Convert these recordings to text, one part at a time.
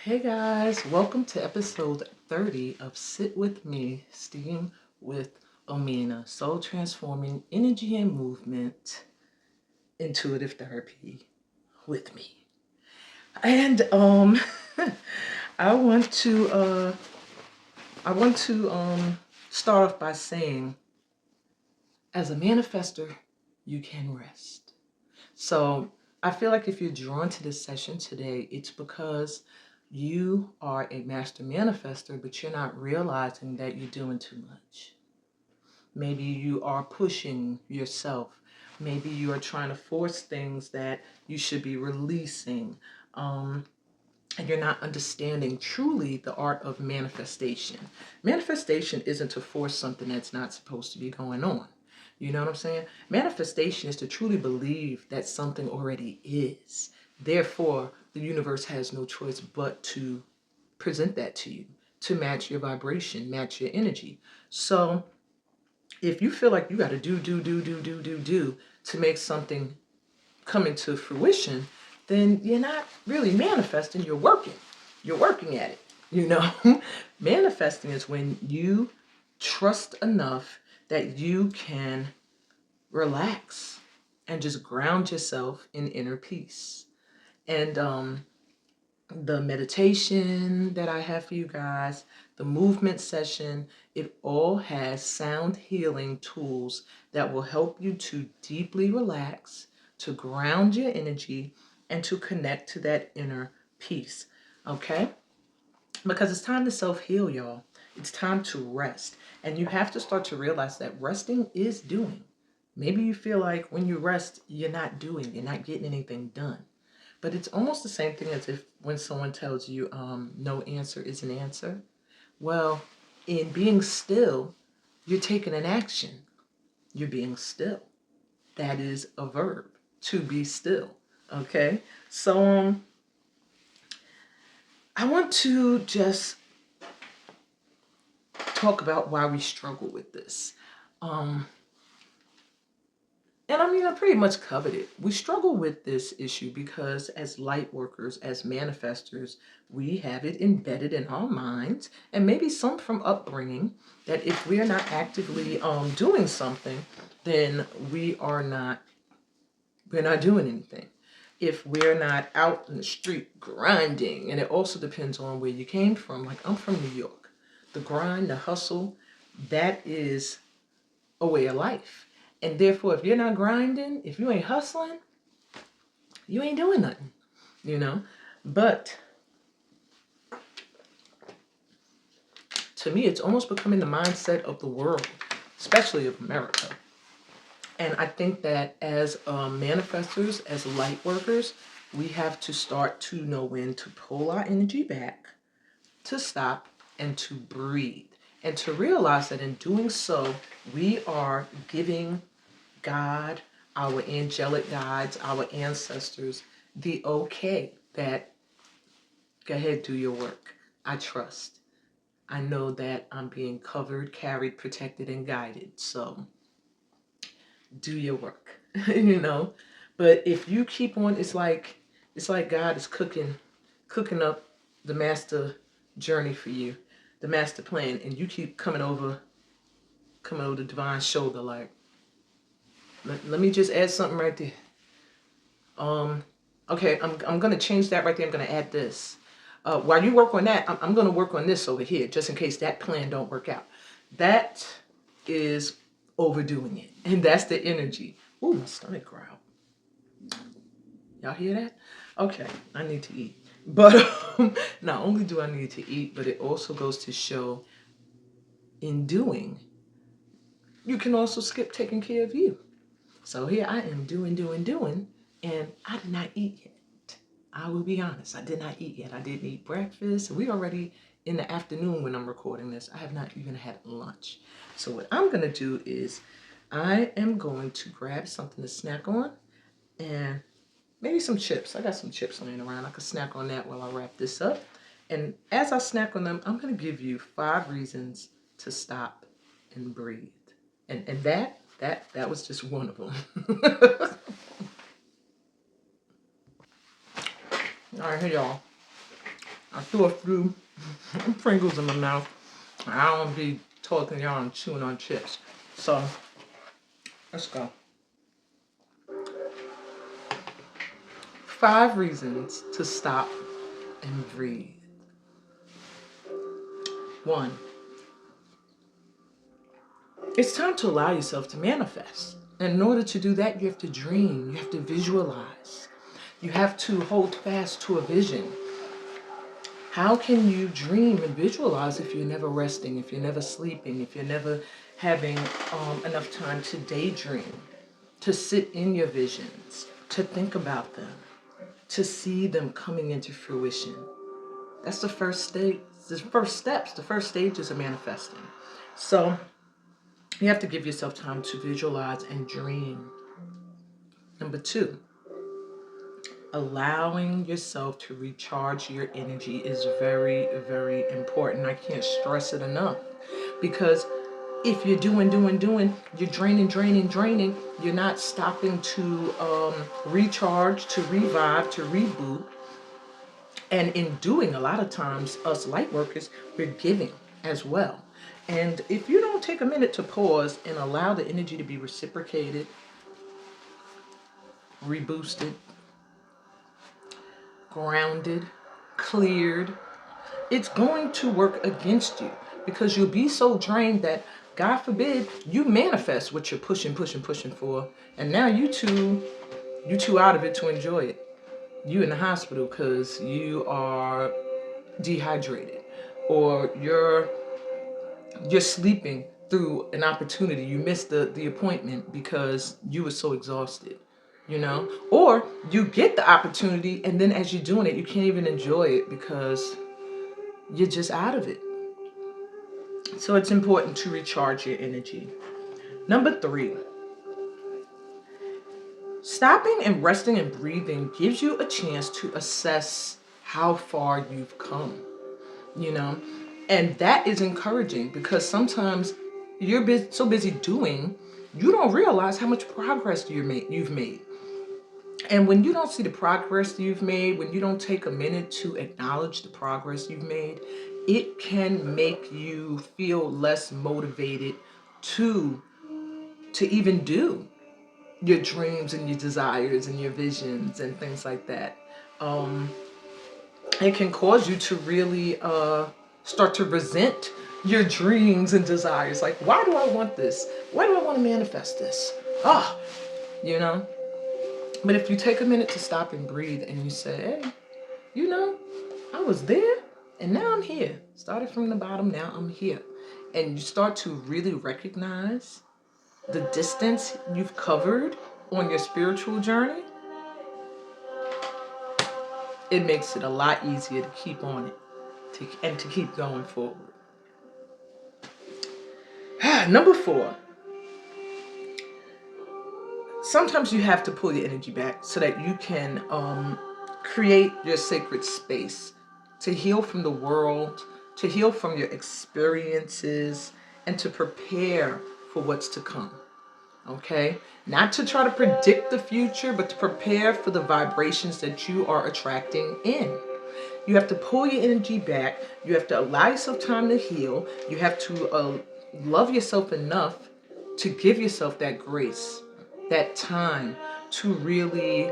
Hey guys, welcome to episode 30 of Sit With Me, STEAM with Omina, Soul Transforming Energy and Movement, Intuitive Therapy with me. And I want to start off by saying, as a manifester, you can rest. So I feel like if you're drawn to this session today, it's because you are a master manifester, but you're not realizing that you're doing too much. Maybe you are pushing yourself. Maybe you are trying to force things that you should be releasing. And you're not understanding truly the art of manifestation. Manifestation isn't to force something that's not supposed to be going on. You know what I'm saying? Manifestation is to truly believe that something already is. Therefore, the universe has no choice but to present that to you, to match your vibration, match your energy. So if you feel like you got to do to make something come into fruition, then you're not really manifesting, you're working. You're working at it, you know? Manifesting is when you trust enough that you can relax and just ground yourself in inner peace. And the meditation that I have for you guys, the movement session, it all has sound healing tools that will help you to deeply relax, to ground your energy, and to connect to that inner peace. Okay? Because it's time to self-heal, y'all. It's time to rest. And you have to start to realize that resting is doing. Maybe you feel like when you rest, you're not doing, you're not getting anything done. But it's almost the same thing as if when someone tells you no answer is an answer. Well, in being still, you're taking an action. You're being still. That is a verb, to be still. Okay? So I want to just talk about why we struggle with this. And I mean, I pretty much covered it. We struggle with this issue because as light workers, as manifestors, we have it embedded in our minds, and maybe some from upbringing, that if we're not actively doing something, then we're not doing anything. If we're not out in the street grinding, and it also depends on where you came from. Like, I'm from New York. The grind, the hustle, that is a way of life. And therefore, if you're not grinding, if you ain't hustling, you ain't doing nothing, you know? But to me, it's almost becoming the mindset of the world, especially of America. And I think that as manifestors, as light workers, we have to start to know when to pull our energy back, to stop, and to breathe. And to realize that in doing so, we are giving God, our angelic guides, our ancestors, the okay that go ahead, do your work. I trust. I know that I'm being covered, carried, protected, and guided. So do your work, you know. But if you keep on, it's like God is cooking up the master journey for you, the master plan, and you keep coming over the divine shoulder like, let me just add something right there. Okay, I'm gonna change that right there. I'm gonna add this. While you work on that, I'm gonna work on this over here, just in case that plan don't work out. That is overdoing it, and that's the energy. Ooh, my stomach growled. Y'all hear that? Okay, I need to eat. But not only do I need to eat, but it also goes to show in doing, you can also skip taking care of you. So here I am doing, and I did not eat yet. I will be honest, I did not eat yet. I didn't eat breakfast. We already in the afternoon when I'm recording this. I have not even had lunch. So what I'm gonna do is I am going to grab something to snack on and maybe some chips. I got some chips laying around. I could snack on that while I wrap this up. And as I snack on them, I'm gonna give you 5 reasons to stop and breathe. And that was just one of them. All right, here y'all. I threw a few Pringles in my mouth. I don't be talking y'all and chewing on chips. So, let's go. 5 reasons to stop and breathe. 1, it's time to allow yourself to manifest. And in order to do that, you have to dream, you have to visualize, you have to hold fast to a vision. How can you dream and visualize if you're never resting, if you're never sleeping, if you're never having enough time to daydream, to sit in your visions, to think about them, to see them coming into fruition? That's the first stage, the first steps, the first stages of manifesting. So you have to give yourself time to visualize and dream. Number 2, allowing yourself to recharge your energy is very, very important. I can't stress it enough, because if you're doing, you're draining, you're not stopping to recharge, to revive, to reboot. And in doing, a lot of times, us light workers, we're giving as well. And if you don't take a minute to pause and allow the energy to be reciprocated, reboosted, grounded, cleared, it's going to work against you, because you'll be so drained that, God forbid, you manifest what you're pushing for, and now you too out of it to enjoy it. You in the hospital because you are dehydrated, or you're sleeping through an opportunity. You missed the appointment because you were so exhausted, or you get the opportunity, and then as you're doing it, you can't even enjoy it because you're just out of it. So it's important to recharge your energy. Number 3, stopping and resting and breathing gives you a chance to assess how far you've come, and that is encouraging, because sometimes you're so busy doing, you don't realize how much progress you've made. And when you don't see the progress you've made, when you don't take a minute to acknowledge the progress you've made, it can make you feel less motivated to even do your dreams and your desires and your visions and things like that. It can cause you to really start to resent your dreams and desires. Like, why do I want this? Why do I want to manifest this? But if you take a minute to stop and breathe and you say, hey, I was there and now I'm here. Started from the bottom, now I'm here. And you start to really recognize the distance you've covered on your spiritual journey, it makes it a lot easier to keep on it and to keep going forward. Number 4, sometimes you have to pull your energy back so that you can create your sacred space to heal from the world, to heal from your experiences, and to prepare for what's to come. Okay? Not to try to predict the future, but to prepare for the vibrations that you are attracting in. You have to pull your energy back. You have to allow yourself time to heal. You have to love yourself enough to give yourself that grace, that time to really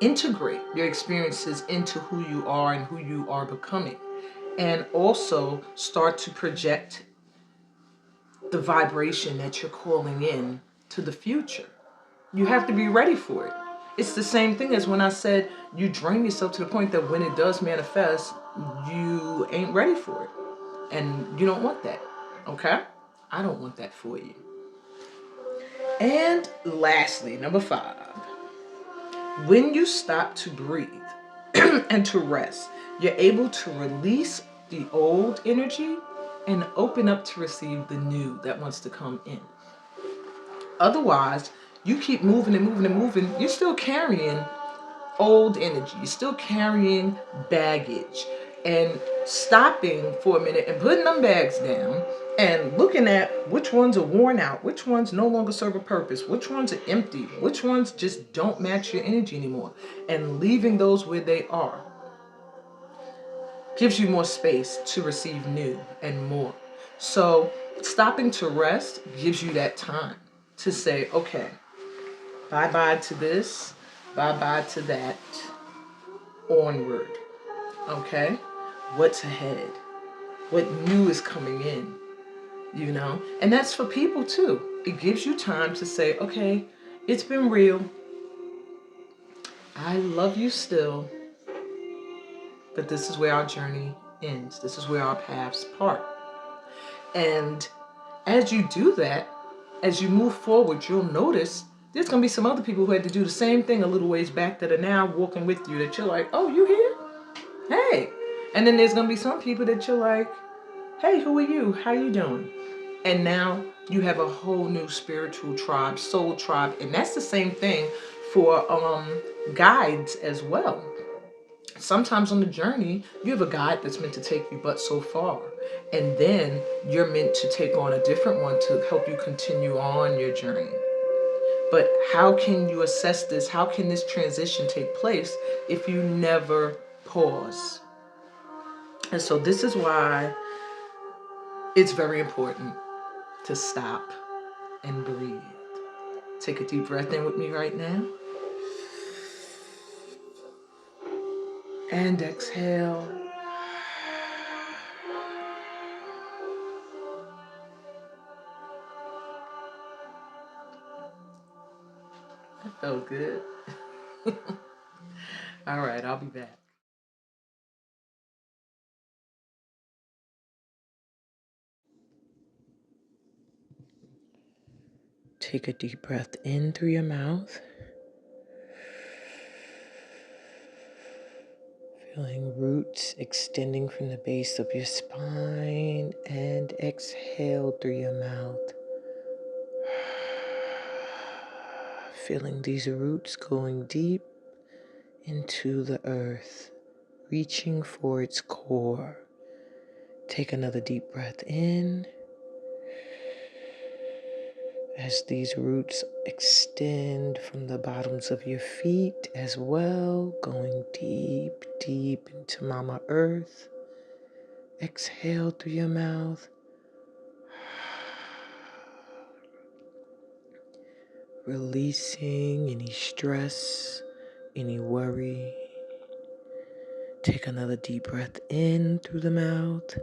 integrate your experiences into who you are and who you are becoming. And also start to project the vibration that you're calling in to the future. You have to be ready for it. It's the same thing as when I said you drain yourself to the point that when it does manifest, you ain't ready for it. And you don't want that, okay? I don't want that for you. And lastly, number 5, when you stop to breathe and to rest, you're able to release the old energy and open up to receive the new that wants to come in. Otherwise, you keep moving, you're still carrying old energy. You're still carrying baggage. and stopping for a minute and putting them bags down and looking at which ones are worn out, which ones no longer serve a purpose, which ones are empty, which ones just don't match your energy anymore, and leaving those where they are gives you more space to receive new and more. So stopping to rest gives you that time to say, okay, bye-bye to this, bye-bye to that, onward. Okay? What's ahead? What new is coming in? You know? And that's for people too. It gives you time to say, okay, it's been real. I love you still. But this is where our journey ends. This is where our paths part. And as you do that, as you move forward, you'll notice there's going to be some other people who had to do the same thing a little ways back that are now walking with you, that you're like, oh, you here? Hey. And then there's going to be some people that you're like, hey, who are you? How you doing? And now you have a whole new spiritual tribe, soul tribe. And that's the same thing for guides as well. Sometimes on the journey, you have a guide that's meant to take you but so far. And then you're meant to take on a different one to help you continue on your journey. But how can you assess this? How can this transition take place if you never pause? And so this is why it's very important to stop and breathe. Take a deep breath in with me right now. And exhale. That felt good. All right, I'll be back. Take a deep breath in through your mouth. Feeling roots extending from the base of your spine, and exhale through your mouth. Feeling these roots going deep into the earth, reaching for its core. Take another deep breath in as these roots extend from the bottoms of your feet as well, going deep, deep into Mama Earth. Exhale through your mouth. Releasing any stress, any worry. Take another deep breath in through the mouth.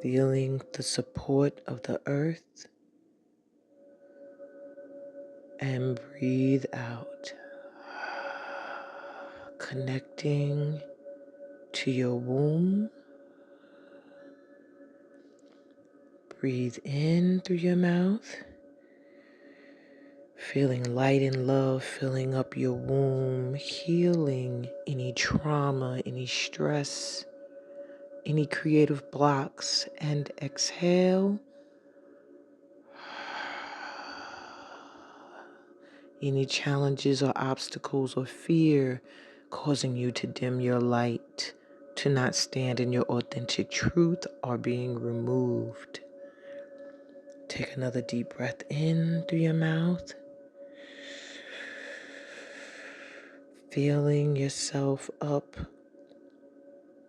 Feeling the support of the earth. And breathe out. Connecting to your womb. Breathe in through your mouth. Feeling light and love filling up your womb, healing any trauma, any stress, any creative blocks. And exhale. Any challenges or obstacles or fear causing you to dim your light, to not stand in your authentic truth, are being removed. Take another deep breath in through your mouth. Filling yourself up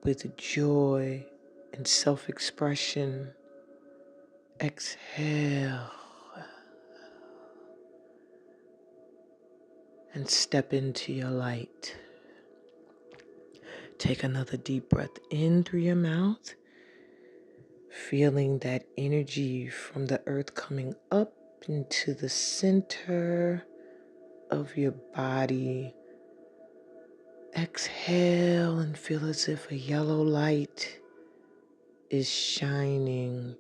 with joy and self-expression. Exhale. And step into your light. Take another deep breath in through your mouth. Feeling that energy from the earth coming up into the center of your body. Exhale and feel as if a yellow light is shining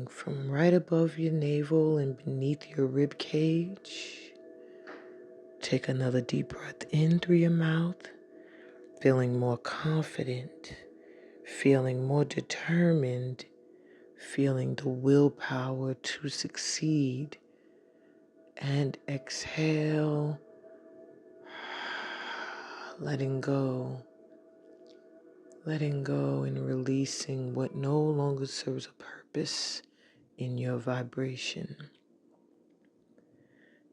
from right above your navel and beneath your rib cage. Take another deep breath in through your mouth, feeling more confident, feeling more determined, feeling the willpower to succeed. And exhale, letting go and releasing what no longer serves a purpose in your vibration.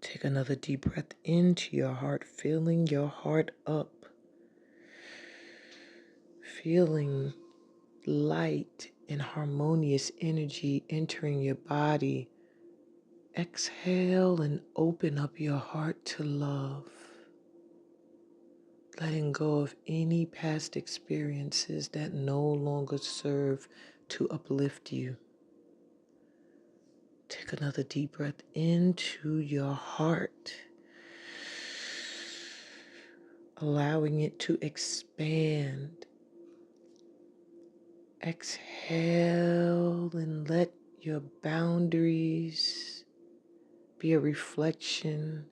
Take another deep breath into your heart, filling your heart up, feeling light and harmonious energy entering your body. Exhale and open up your heart to love, letting go of any past experiences that no longer serve to uplift you. Take another deep breath into your heart, allowing it to expand. Exhale and let your boundaries be a reflection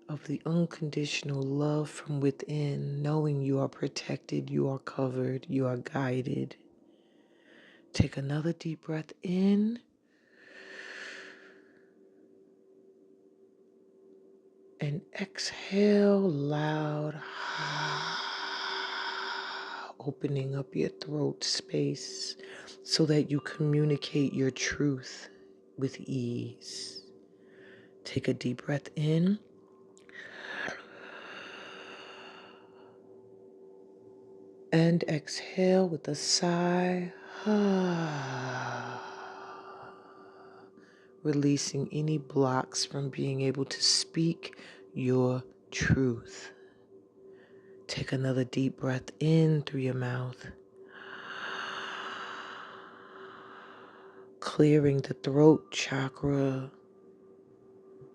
of the unconditional love from within, knowing you are protected, you are covered, you are guided. Take another deep breath in. And exhale loud, opening up your throat space so that you communicate your truth with ease. Take a deep breath in. And exhale with a sigh. Releasing any blocks from being able to speak your truth. Take another deep breath in through your mouth, clearing the throat chakra,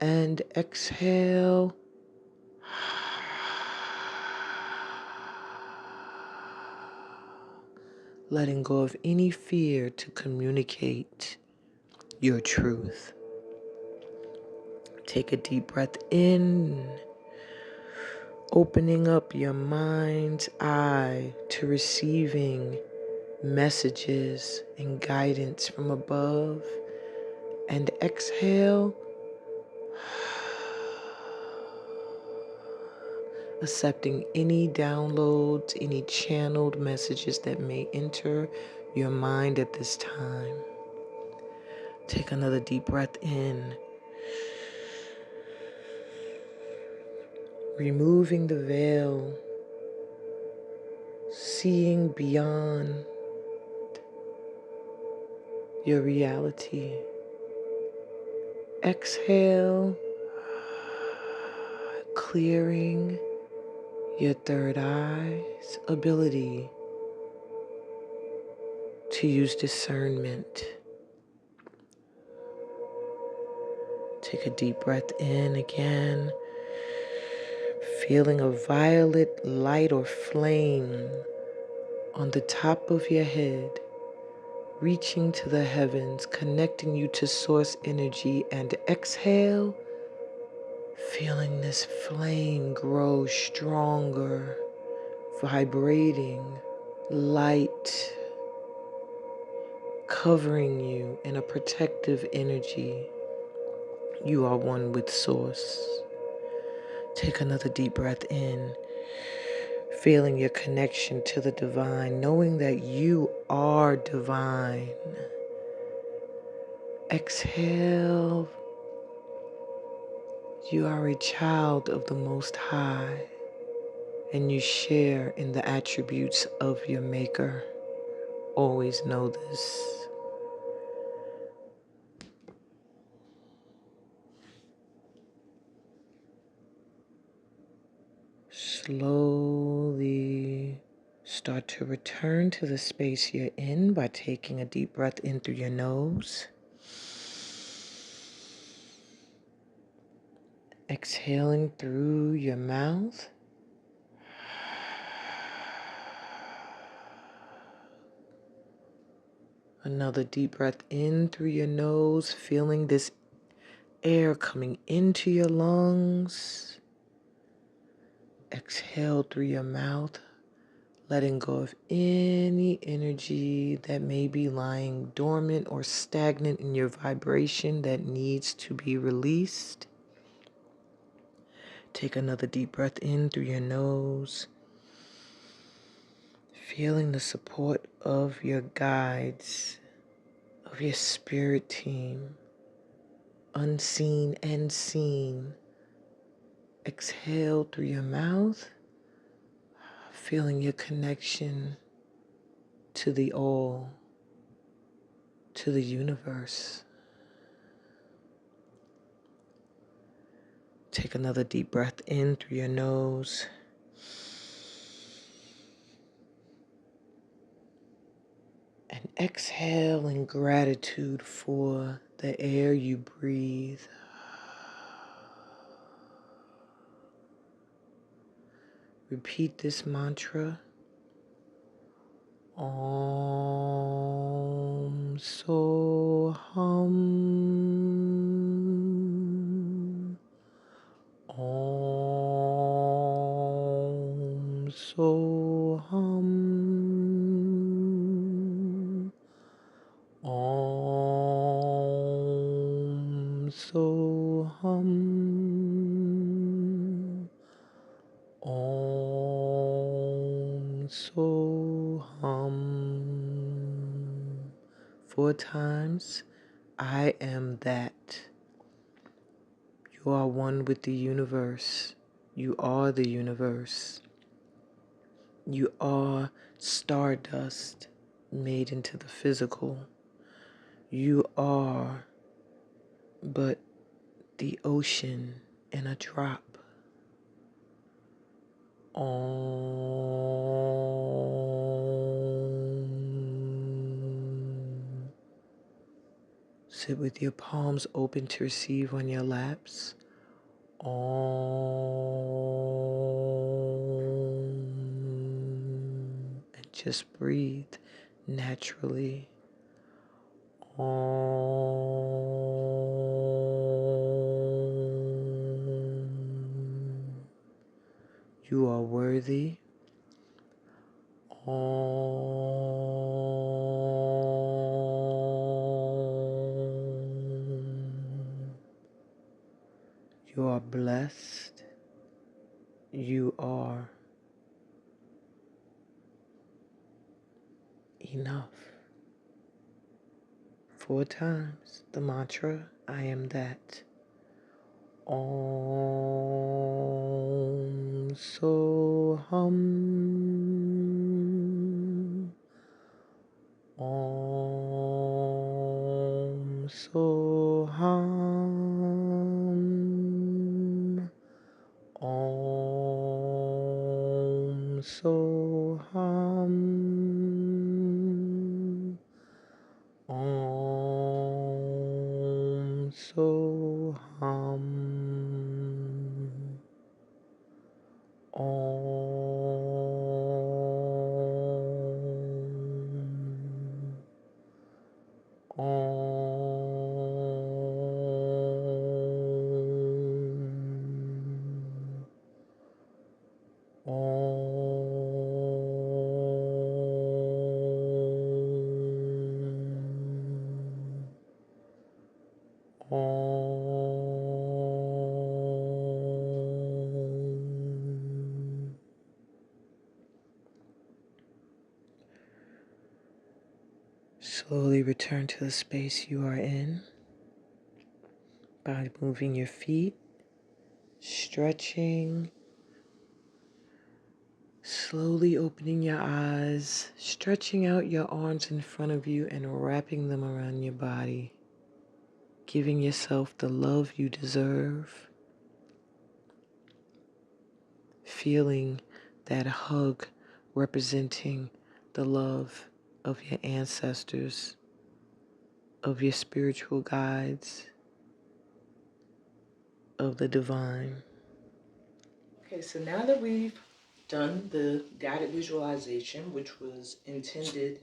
and exhale. Letting go of any fear to communicate your truth. Take a deep breath in, opening up your mind's eye to receiving messages and guidance from above. And exhale, accepting any downloads, any channeled messages that may enter your mind at this time. Take another deep breath in, removing the veil, seeing beyond your reality. Exhale, clearing your third eye's ability to use discernment. Take a deep breath in again, feeling a violet light or flame on the top of your head, reaching to the heavens, connecting you to source energy. And exhale, feeling this flame grow stronger, vibrating, light, covering you in a protective energy. You are one with source. Take another deep breath in, feeling your connection to the divine, knowing that you are divine. Exhale. You are a child of the Most High, and you share in the attributes of your Maker. Always know this. Slowly start to return to the space you're in by taking a deep breath in through your nose. Exhaling through your mouth. Another deep breath in through your nose, feeling this air coming into your lungs. Exhale through your mouth, letting go of any energy that may be lying dormant or stagnant in your vibration that needs to be released. Take another deep breath in through your nose, Feeling the support of your guides, of your spirit team, unseen and seen. Exhale through your mouth, feeling your connection to the all, to the universe. Take another deep breath in through your nose. And exhale in gratitude for the air you breathe. Repeat this mantra. Om So Hum. Om So Hum. Om So Hum. Om So Hum. 4 times. I am that. You are one with the universe. You are the universe. You are stardust made into the physical. You are but the ocean in a drop. Om. Sit with your palms open to receive on your laps. Om. And just breathe naturally. Om. You are worthy. Om. You are blessed. You are enough. 4 times the mantra, I am that. Om So Hum. Om So Hum. Om So Hum. Om So Hum. Om. Om. Om. Slowly return to the space you are in by moving your feet, stretching, slowly opening your eyes, stretching out your arms in front of you and wrapping them around your body, giving yourself the love you deserve, feeling that hug representing the love of your ancestors, of your spiritual guides, of the divine. Okay, so now that we've done the guided visualization, which was intended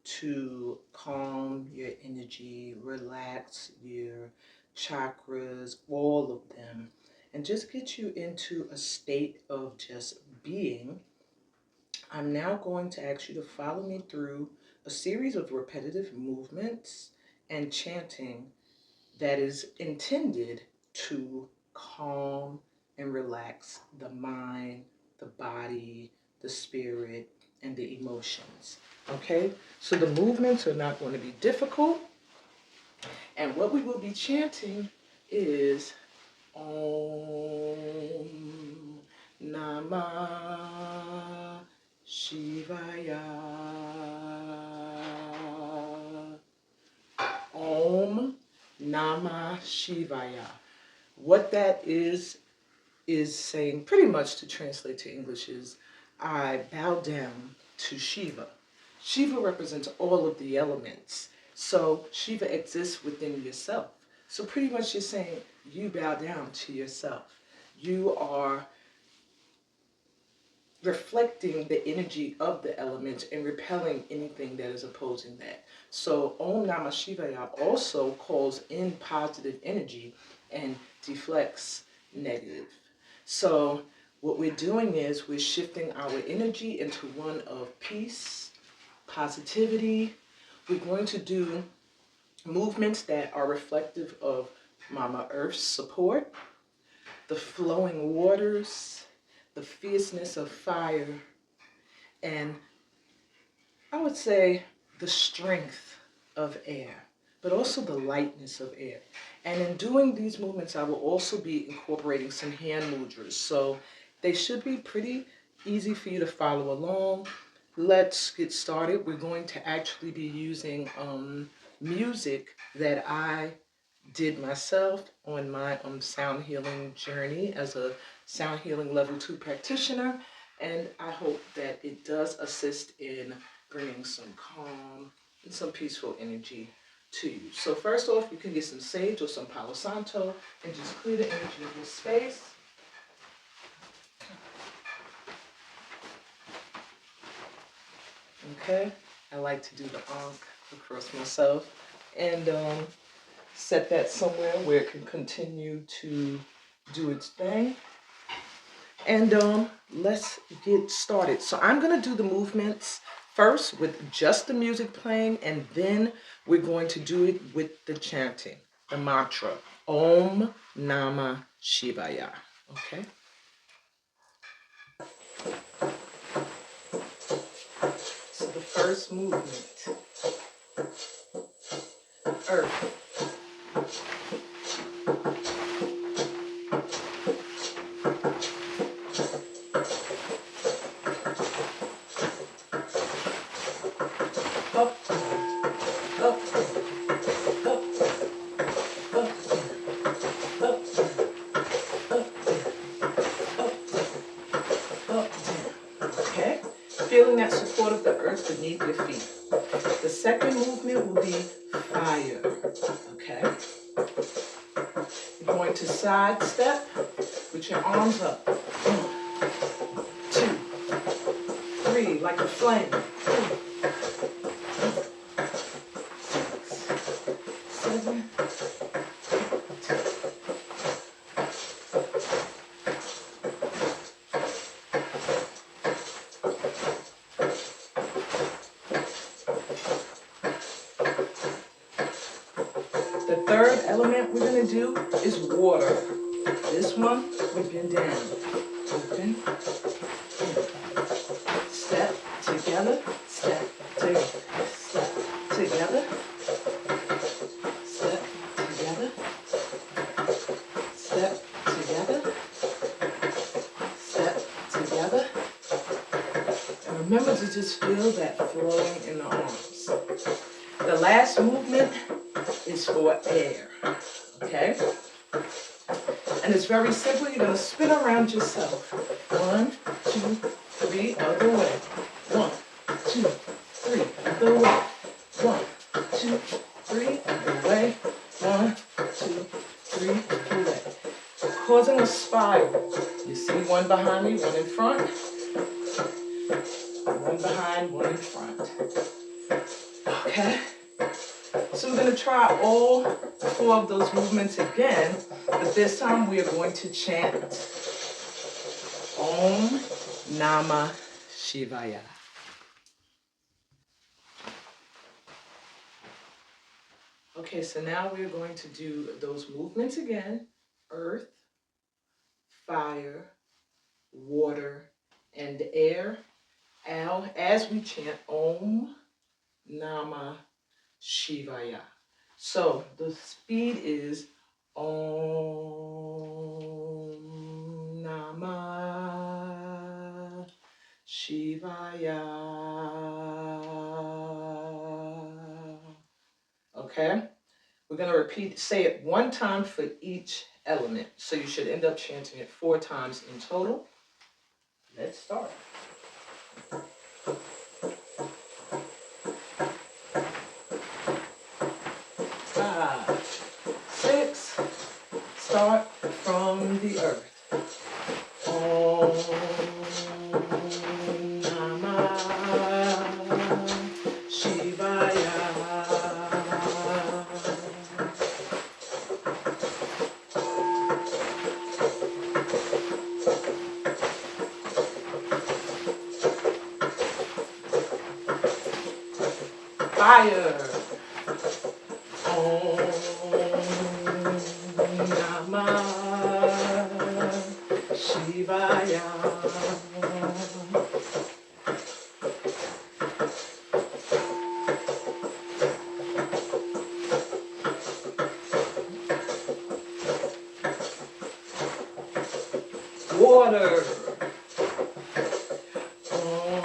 to calm your energy, relax your chakras, all of them, and just get you into a state of just being, I'm now going to ask you to follow me through a series of repetitive movements and chanting that is intended to calm and relax the mind, the body, the spirit, and the emotions. Okay, so the movements are not going to be difficult. And what we will be chanting is Om Namah Shivaya. Om Namah Shivaya. What that is saying, pretty much to translate to English, is I bow down to Shiva. Shiva represents all of the elements. So Shiva exists within yourself. So pretty much you're saying you bow down to yourself. You are reflecting the energy of the element and repelling anything that is opposing that. So Om Namah Shivaya also calls in positive energy and deflects negative. So what we're doing is we're shifting our energy into one of peace, positivity. We're going to do movements that are reflective of Mama Earth's support, the flowing waters, the fierceness of fire, and I would say the strength of air, but also the lightness of air. And in doing these movements, I will also be incorporating some hand mudras. So they should be pretty easy for you to follow along. Let's get started. We're going to actually be using music that I did myself on my sound healing journey as a sound healing level 2 practitioner. And I hope that it does assist in bringing some calm and some peaceful energy to you. So first off, you can get some sage or some Palo Santo and just clear the energy of your space. Okay, I like to do the ankh across myself and set that somewhere where it can continue to do its thing. And let's get started. So I'm going to do the movements first with just the music playing, and then we're going to do it with the chanting, the mantra, Om Namah Shivaya. Okay? So the first movement, Earth. Up, up, up, up, up, up, okay? Feeling that support of the earth beneath your feet. The second movement will be fire, okay? You're going to side step with your arms up. 1, 2, 3, like a flame. 7, 8. The third element we're going to do is water. This one, we bend down. Open, in. Step together, step together, step together, step together, step together, step together. And remember to just feel that flowing in the arms. The last movement is for air, okay? And it's very simple. You're going to spin around yourself. 1, 2, 3, other way. 1, 2, 3, other way. 1, 2, 3, other way. 1, 2, 3, other way. Causing a spiral. You see one behind me, one in front. One behind, one in front. Okay? So we're going to try all 4 of those movements again, but this time we are going to chant Om Namah Shivaya. Okay, so now we're going to do those movements again. Earth, fire, water, and air. as we chant Om Namah Shivaya. So the speed is Om Namah Shivaya. Okay? We're going to say it one time for each element. So you should end up chanting it 4 times in total. Let's start. 5, 6, start from the earth. Om Namah Shivaya. Fire. Om Namah Shivaya. Water. Om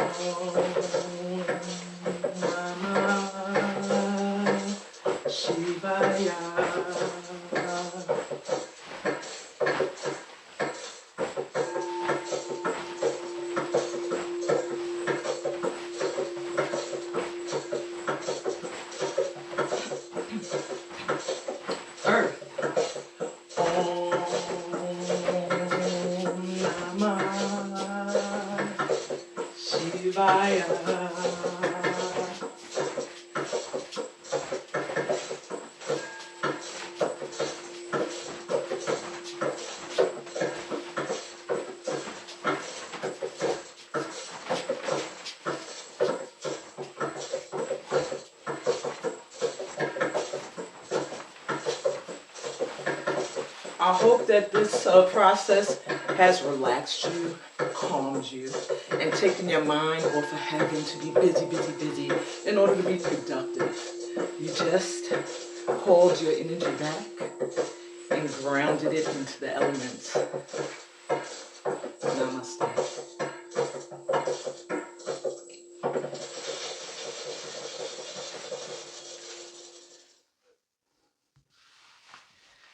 Namah Shivaya. Earth. Om Namah Shivaya. I hope that this process has relaxed you, calmed you, and taken your mind off of having to be busy, busy, busy in order to be productive. You just called your energy back and grounded it into the elements. Namaste.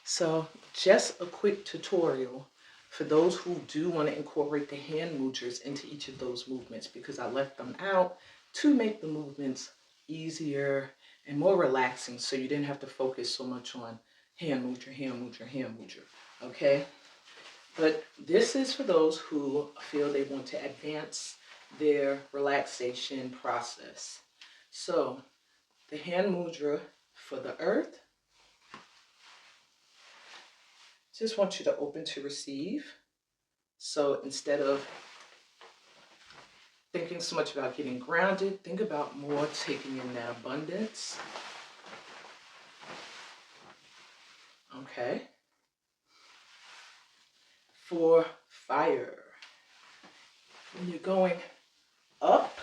So just a quick tutorial for those who do want to incorporate the hand mudras into each of those movements, because I left them out to make the movements easier and more relaxing, so you didn't have to focus so much on hand mudra, hand mudra, hand mudra, okay? But this is for those who feel they want to advance their relaxation process. So the hand mudra for the earth, just want you to open to receive. So instead of thinking so much about getting grounded, think about more taking in that abundance. Okay. For fire, when you're going up,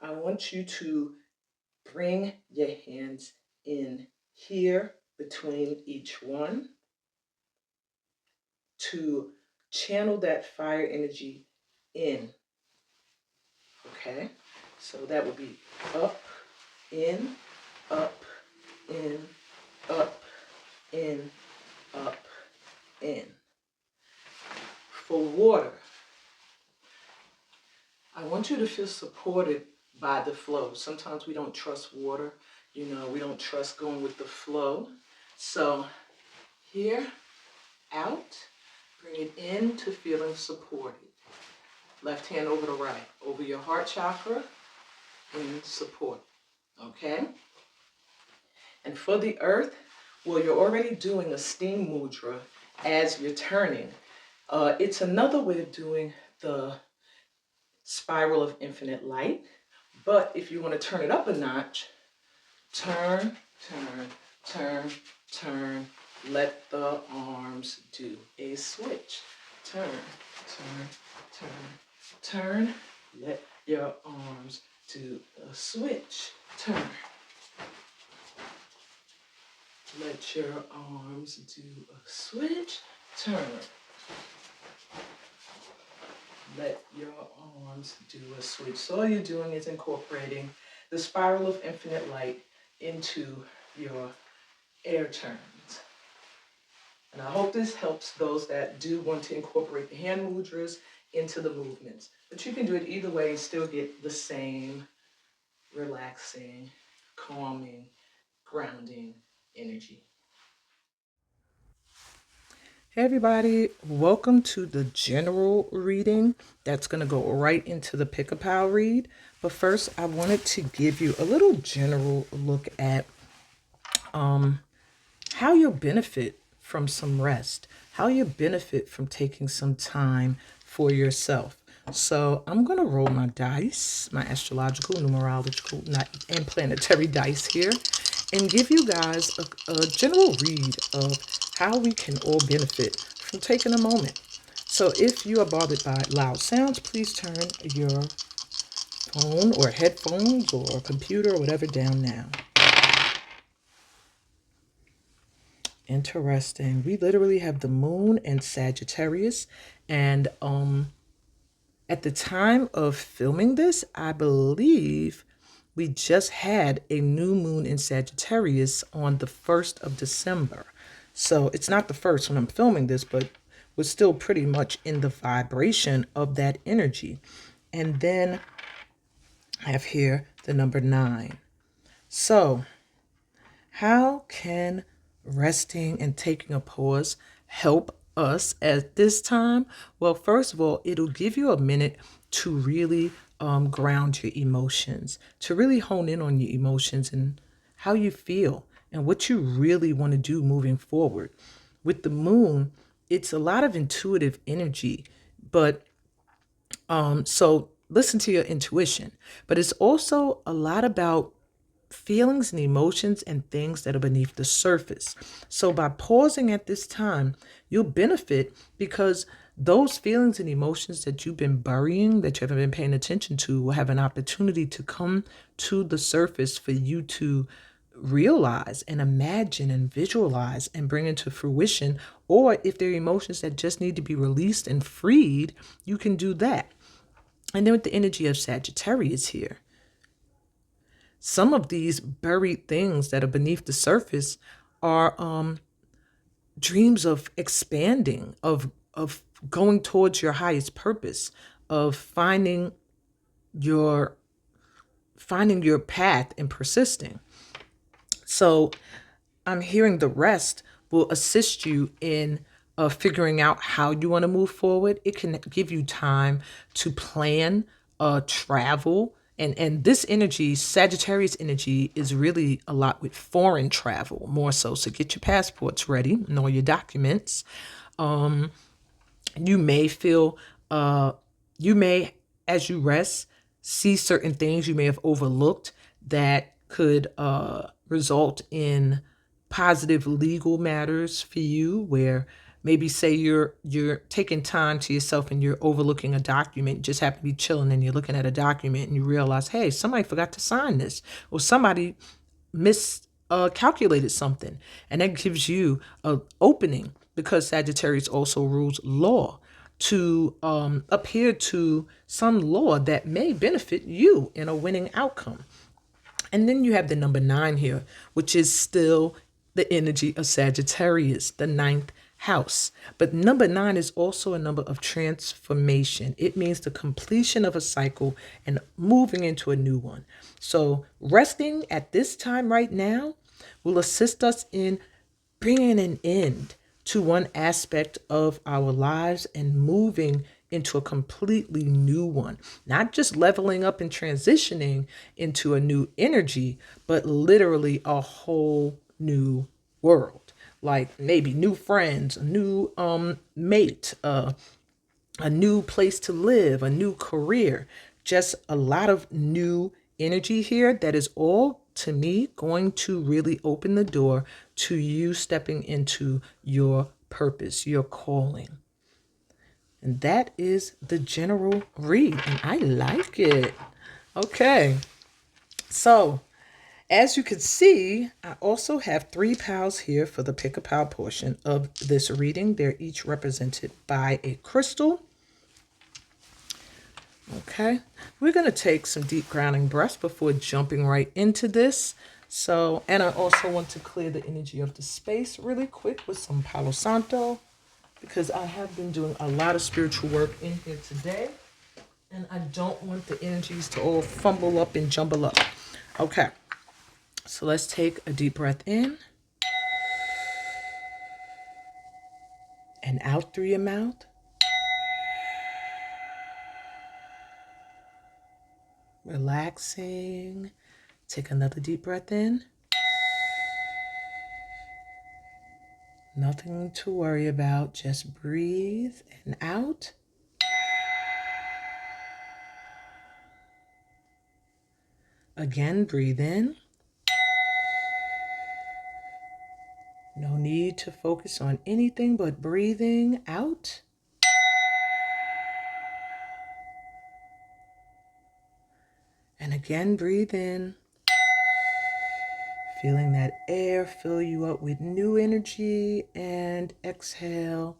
I want you to bring your hands in here between each one to channel that fire energy in. Okay, so that would be up, in, up, in, up, in, up, in. For water, I want you to feel supported by the flow. Sometimes we don't trust water, you know, we don't trust going with the flow. So here, out, bring it in to feeling supported. Left hand over the right, over your heart chakra, in support, okay? And for the earth, well, you're already doing a S.T.E.A.M mudra as you're turning. It's another way of doing the spiral of infinite light, but if you want to turn it up a notch, turn, turn, turn, turn, let the arms do a switch. Turn, turn, turn, turn. Let your arms do a switch, turn. Let your arms do a switch, turn. Let your arms do a switch. So all you're doing is incorporating the spiral of infinite light into your air turns. And I hope this helps those that do want to incorporate the hand mudras into the movements. But you can do it either way and still get the same relaxing, calming, grounding energy. Hey everybody, welcome to the general reading that's going to go right into the pick-a-pow read. But first, I wanted to give you a little general look at how you'll benefit from some rest, how you benefit from taking some time for yourself. So I'm going to roll my dice, my astrological, numerological, and planetary dice here, and give you guys a general read of how we can all benefit from taking a moment. So if you are bothered by loud sounds, please turn your phone or headphones or computer or whatever down now. Interesting. We literally have the moon in Sagittarius, and at the time of filming this, I believe we just had a new moon in Sagittarius on the 1st of December. So it's not the first when I'm filming this, but we're still pretty much in the vibration of that energy. And then I have here the number 9. So how can resting and taking a pause help us at this time? Well, first of all, it'll give you a minute to really ground your emotions, to really hone in on your emotions and how you feel and what you really want to do moving forward. With the moon, it's a lot of intuitive energy, but so listen to your intuition, but it's also a lot about feelings and emotions and things that are beneath the surface. So by pausing at this time, you'll benefit because those feelings and emotions that you've been burying, that you haven't been paying attention to, will have an opportunity to come to the surface for you to realize and imagine and visualize and bring into fruition. Or if there are emotions that just need to be released and freed, you can do that. And then with the energy of Sagittarius here, some of these buried things that are beneath the surface are dreams of expanding, of going towards your highest purpose, of finding your path and persisting. So I'm hearing the rest will assist you in figuring out how you want to move forward. It can give you time to plan travel. And this energy, Sagittarius energy, is really a lot with foreign travel, more so. So get your passports ready and all your documents. You may feel, you may, as you rest, see certain things you may have overlooked that could result in positive legal matters for you, where maybe say you're taking time to yourself and you're overlooking a document, you just happen to be chilling and you're looking at a document and you realize, hey, somebody forgot to sign this, or somebody miscalculated something, and that gives you an opening, because Sagittarius also rules law, to appear to some law that may benefit you in a winning outcome. And then you have the number 9 here, which is still the energy of Sagittarius, the 9th house. But number 9 is also a number of transformation. It means the completion of a cycle and moving into a new one. So resting at this time right now will assist us in bringing an end to one aspect of our lives and moving into a completely new one. Not just leveling up and transitioning into a new energy, but literally a whole new world. Like maybe new friends, a new mate, a new place to live, a new career. Just a lot of new energy here that is all, to me, going to really open the door to you stepping into your purpose, your calling. And that is the general read, and I like it. Okay, so as you can see, I also have 3 pals here for the pick a pal portion of this reading. They're each represented by a crystal. Okay, we're going to take some deep grounding breaths before jumping right into this. So, and I also want to clear the energy of the space really quick with some Palo Santo, because I have been doing a lot of spiritual work in here today, and I don't want the energies to all fumble up and jumble up. Okay, so let's take a deep breath in and out through your mouth. Relaxing. Take another deep breath in. Nothing to worry about. Just breathe and out. Again, breathe in. No need to focus on anything but breathing out. And again, breathe in. Feeling that air fill you up with new energy, and exhale.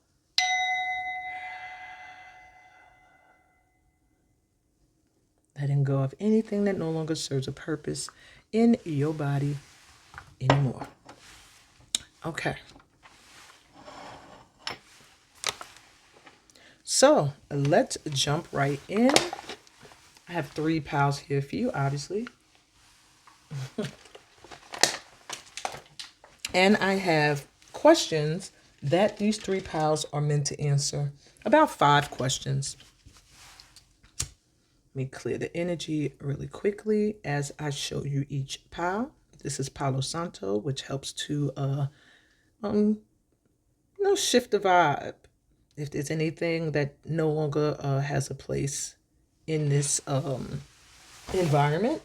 Letting go of anything that no longer serves a purpose in your body anymore. Okay. So let's jump right in. I have 3 pals here for you, obviously. And I have questions that these 3 pals are meant to answer. About 5 questions. Let me clear the energy really quickly as I show you each pal. This is Palo Santo, which helps to shift the vibe. If there's anything that no longer has a place in this environment,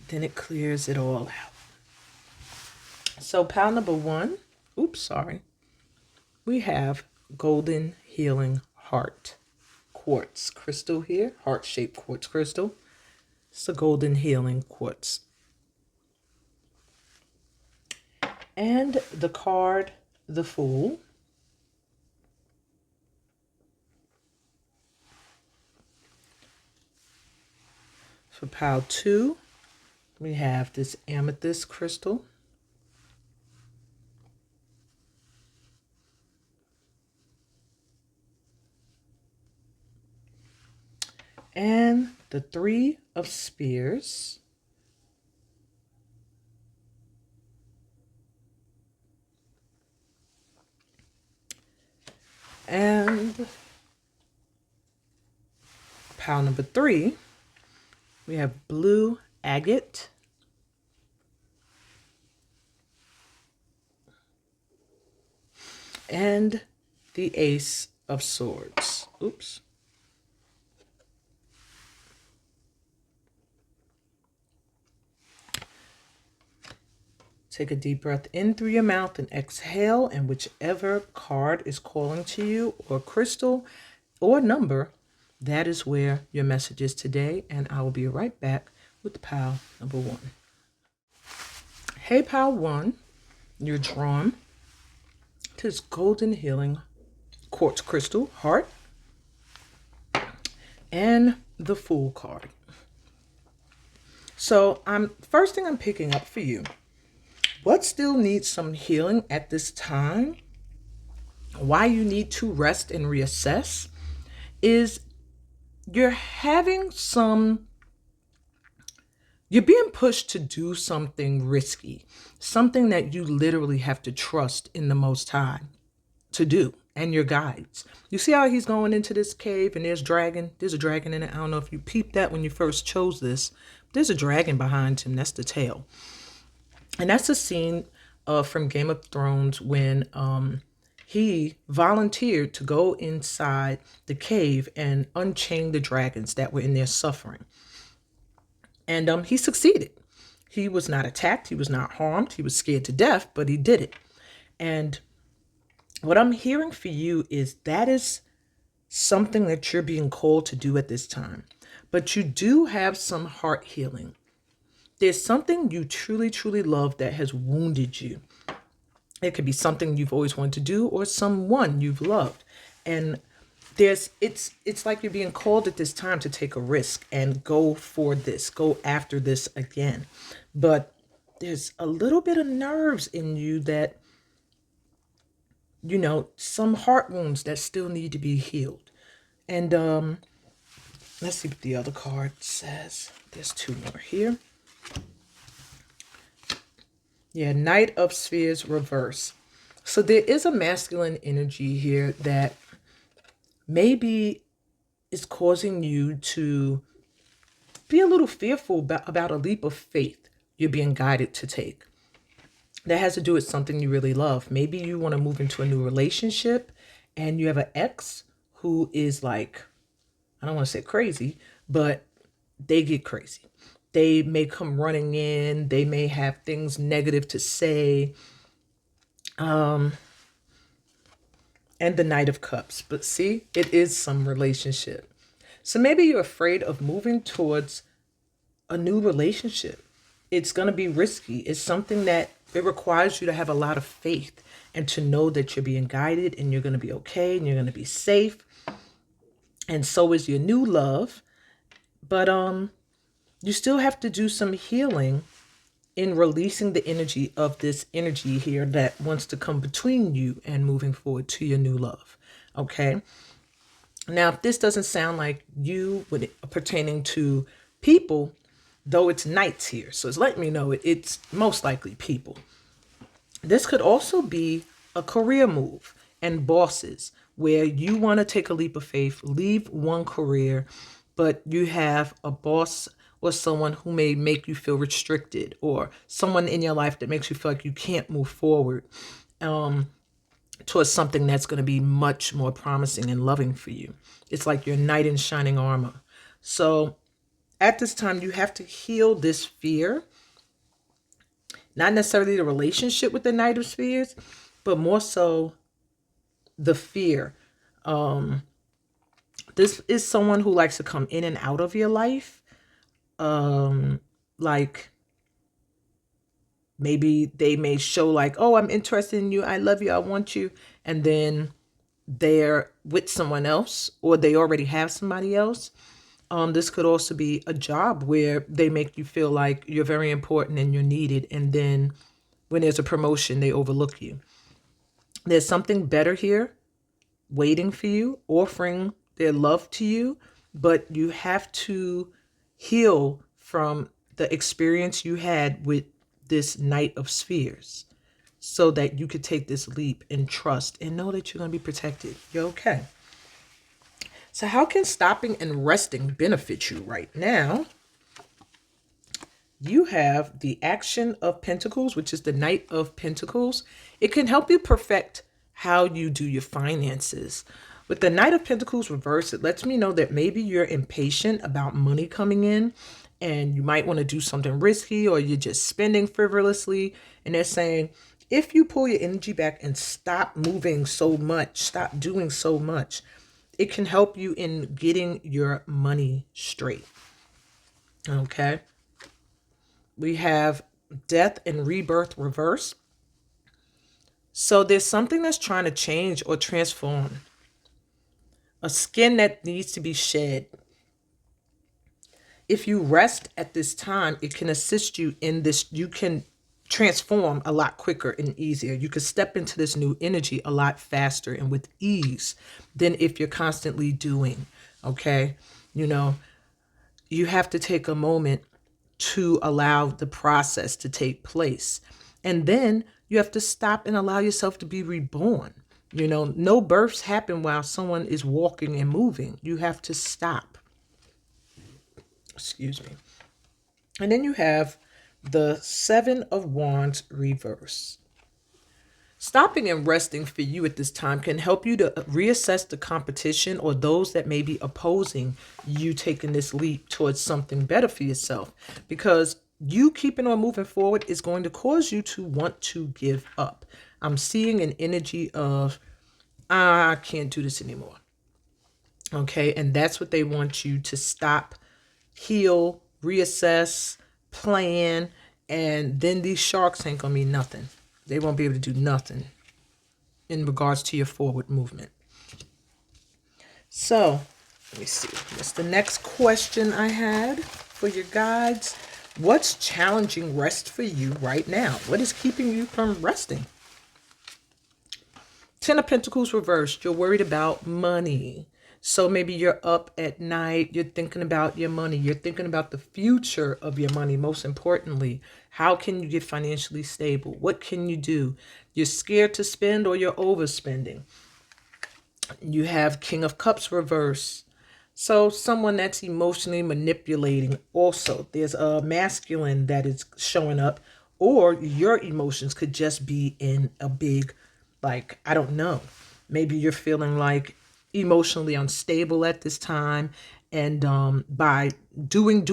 then it clears it all out. So pal number 1, we have Golden Healing Heart Quartz crystal here, heart-shaped quartz crystal. It's a golden healing quartz. And the card, the Fool. For pile 2, we have this amethyst crystal. And the 3 of Spears. And pile number 3, we have blue agate. And the Ace of Swords. Take a deep breath in through your mouth and exhale, and whichever card is calling to you, or crystal, or number, that is where your message is today, and I will be right back with pile number 1. Hey, pile 1, you're drawn to this golden healing quartz crystal heart and the Fool card. So first thing I'm picking up for you, what still needs some healing at this time, why you need to rest and reassess, is you're being pushed to do something risky, something that you literally have to trust in the Most High to do, and your guides. You see how he's going into this cave and there's a dragon in it. I don't know if you peeped that when you first chose this. There's a dragon behind him. That's the tail. And that's a scene from Game of Thrones when he volunteered to go inside the cave and unchain the dragons that were in there suffering. And he succeeded. He was not attacked. He was not harmed. He was scared to death, but he did it. And what I'm hearing for you is that is something that you're being called to do at this time. But you do have some heart healing. There's something you truly, truly love that has wounded you. It could be something you've always wanted to do or someone you've loved. And it's like you're being called at this time to take a risk and go for this, go after this again. But there's a little bit of nerves in you that, some heart wounds that still need to be healed. And let's see what the other card says. There's two more here. Yeah, Knight of Spheres reverse. So there is a masculine energy here that maybe is causing you to be a little fearful about a leap of faith you're being guided to take. That has to do with something you really love. Maybe you want to move into a new relationship and you have an ex who is like, I don't want to say crazy, but they get crazy. They may come running in. They may have things negative to say. And the Knight of Cups. But see, it is some relationship. So maybe you're afraid of moving towards a new relationship. It's going to be risky. It's something that it requires you to have a lot of faith and to know that you're being guided and you're going to be okay and you're going to be safe. And so is your new love. But you still have to do some healing in releasing the energy of this energy here that wants to come between you and moving forward to your new love. Okay. Now, if this doesn't sound like you pertaining to people, though it's knights here, so it's letting me know it's most likely people. This could also be a career move and bosses where you want to take a leap of faith, leave one career, but you have a boss or someone who may make you feel restricted, or someone in your life that makes you feel like you can't move forward towards something that's going to be much more promising and loving for you. It's like your knight in shining armor. So at this time, you have to heal this fear. Not necessarily the relationship with the Knight of Spheres, but more so the fear. This is someone who likes to come in and out of your life. Like maybe they may show like, oh, I'm interested in you. I love you. I want you. And then they're with someone else, or they already have somebody else. This could also be a job where they make you feel like you're very important and you're needed. And then when there's a promotion, they overlook you. There's something better here waiting for you, offering their love to you, but you have to heal from the experience you had with this Knight of Spheres so that you could take this leap and trust and know that you're going to be protected. You're okay. So how can stopping and resting benefit you right now? You have the Action of Pentacles, which is the Knight of Pentacles. It can help you perfect how you do your finances. With the Knight of Pentacles reversed, it lets me know that maybe you're impatient about money coming in and you might want to do something risky, or you're just spending frivolously. And they're saying, if you pull your energy back and stop moving so much, stop doing so much, it can help you in getting your money straight. Okay. We have Death and Rebirth reverse. So there's something that's trying to change or transform. A skin that needs to be shed. If you rest at this time, it can assist you in this. You can transform a lot quicker and easier. You could step into this new energy a lot faster and with ease than if you're constantly doing. Okay. You have to take a moment to allow the process to take place. And then you have to stop and allow yourself to be reborn. No births happen while someone is walking and moving. You have to stop. Excuse me. And then you have the Seven of Wands reverse. Stopping and resting for you at this time can help you to reassess the competition or those that may be opposing you taking this leap towards something better for yourself, because you keeping on moving forward is going to cause you to want to give up. I'm seeing an energy of I can't do this anymore. Okay. And that's what they want you to stop, heal, reassess, plan. And then these sharks ain't going to mean nothing. They won't be able to do nothing in regards to your forward movement. So let me see. What's the next question I had for your guides? What's challenging rest for you right now? What is keeping you from resting? Ten of Pentacles reversed. You're worried about money. So maybe you're up at night. You're thinking about your money. You're thinking about the future of your money. Most importantly, how can you get financially stable? What can you do? You're scared to spend or you're overspending. You have King of Cups reverse. So someone that's emotionally manipulating also. There's a masculine that is showing up, or your emotions could just be in a big, like, I don't know. Maybe you're feeling like emotionally unstable at this time. And by doing,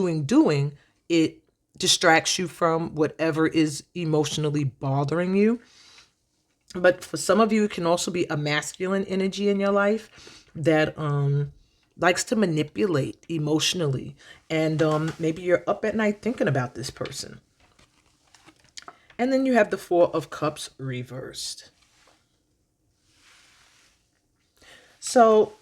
it distracts you from whatever is emotionally bothering you. But for some of you, it can also be a masculine energy in your life that likes to manipulate emotionally. And maybe you're up at night thinking about this person. And then you have the Four of Cups reversed. So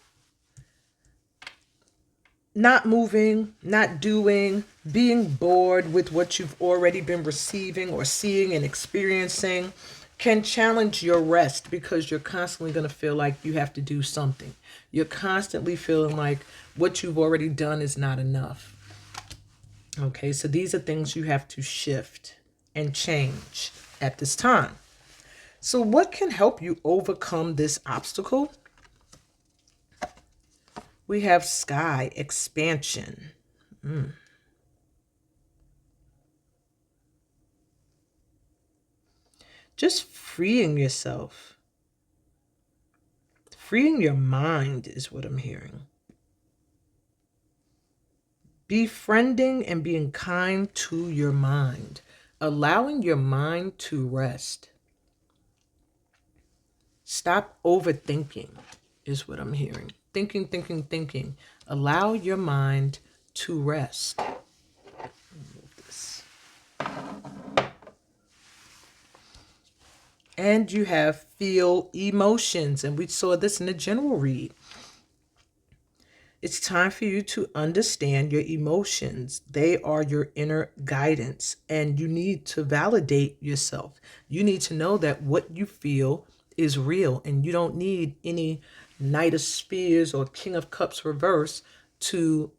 not moving, not doing, being bored with what you've already been receiving or seeing and experiencing can challenge your rest, because you're constantly going to feel like you have to do something. You're constantly feeling like what you've already done is not enough. Okay, so these are things you have to shift and change at this time. So what can help you overcome this obstacle? We have Sky, expansion. Just freeing yourself. Freeing your mind is what I'm hearing. Befriending and being kind to your mind. Allowing your mind to rest. Stop overthinking is what I'm hearing. Thinking. Allow your mind to rest. Move this. And you have feel emotions. And we saw this in the general read. It's time for you to understand your emotions. They are your inner guidance, and you need to validate yourself. You need to know that what you feel is real, and you don't need any Knight of Spears or King of Cups reverse to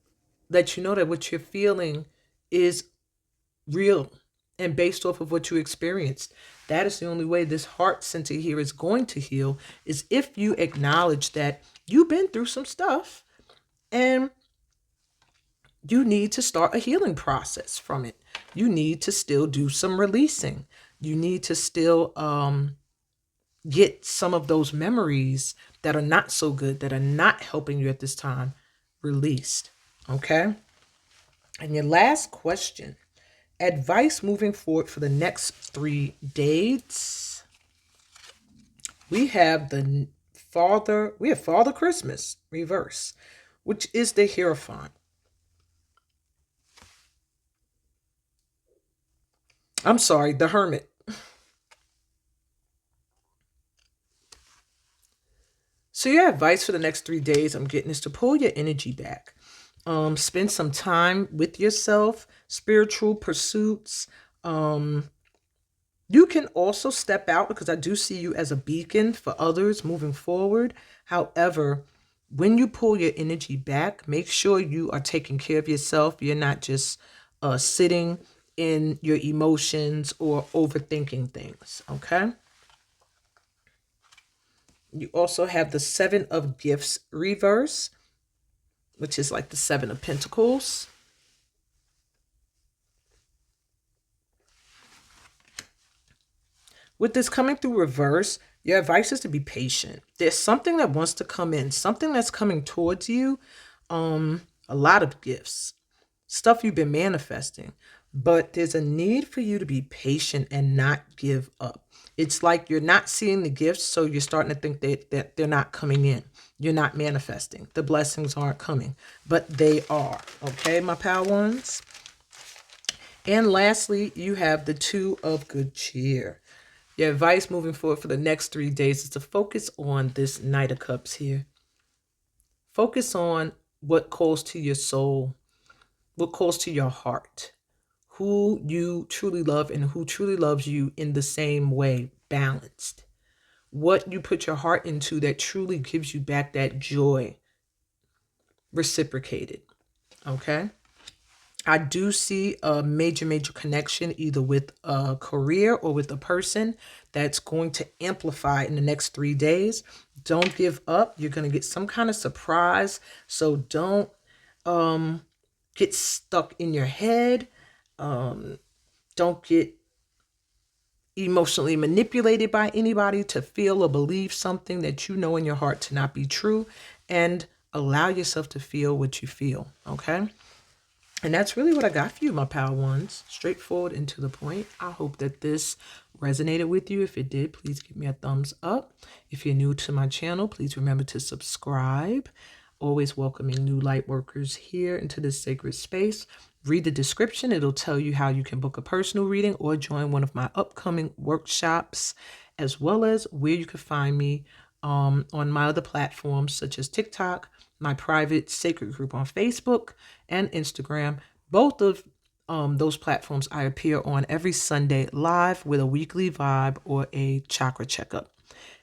let you know that what you're feeling is real and based off of what you experienced. That is the only way this heart center here is going to heal, is if you acknowledge that you've been through some stuff and you need to start a healing process from it. You need to still do some releasing. You need to still get some of those memories that are not so good, that are not helping you at this time, released. Okay? And your last question, advice moving forward for the next 3 days. We have Father Christmas reverse, which is the Hierophant. I'm sorry, the Hermit. So your advice for the next 3 days, I'm getting, is to pull your energy back. Spend some time with yourself, spiritual pursuits. You can also step out, because I do see you as a beacon for others moving forward. However, when you pull your energy back, make sure you are taking care of yourself. You're not just sitting in your emotions or overthinking things, okay? You also have the Seven of Gifts reverse, which is like the Seven of Pentacles. With this coming through reverse, your advice is to be patient. There's something that wants to come in, something that's coming towards you. A lot of gifts, stuff you've been manifesting. but there's a need for you to be patient and not give up. It's like you're not seeing the gifts, so you're starting to think that they're not coming in. You're not manifesting. The blessings aren't coming, but they are. Okay, my pal ones? And lastly, you have the Two of Good Cheer. Your advice moving forward for the next 3 days is to focus on this Knight of Cups here. Focus on what calls to your soul, what calls to your heart, who you truly love and who truly loves you in the same way, balanced. What you put your heart into that truly gives you back that joy, reciprocated. Okay? I do see a major connection either with a career or with a person that's going to amplify in the next 3 days. Don't give up. You're going to get some kind of surprise. So don't get stuck in your head. Don't get emotionally manipulated by anybody to feel or believe something that you know in your heart to not be true, and allow yourself to feel what you feel. Okay? And that's really what I got for you, my pal ones. Straightforward and to the point. I hope that this resonated with you. If it did, please give me a thumbs up. If you're new to my channel, please remember to subscribe. Always welcoming new light workers here into this sacred space. Read the description. It'll tell you how you can book a personal reading or join one of my upcoming workshops, as well as where you can find me on my other platforms such as TikTok, my private sacred group on Facebook, and Instagram. Both of those platforms I appear on every Sunday live with a weekly vibe or a chakra checkup.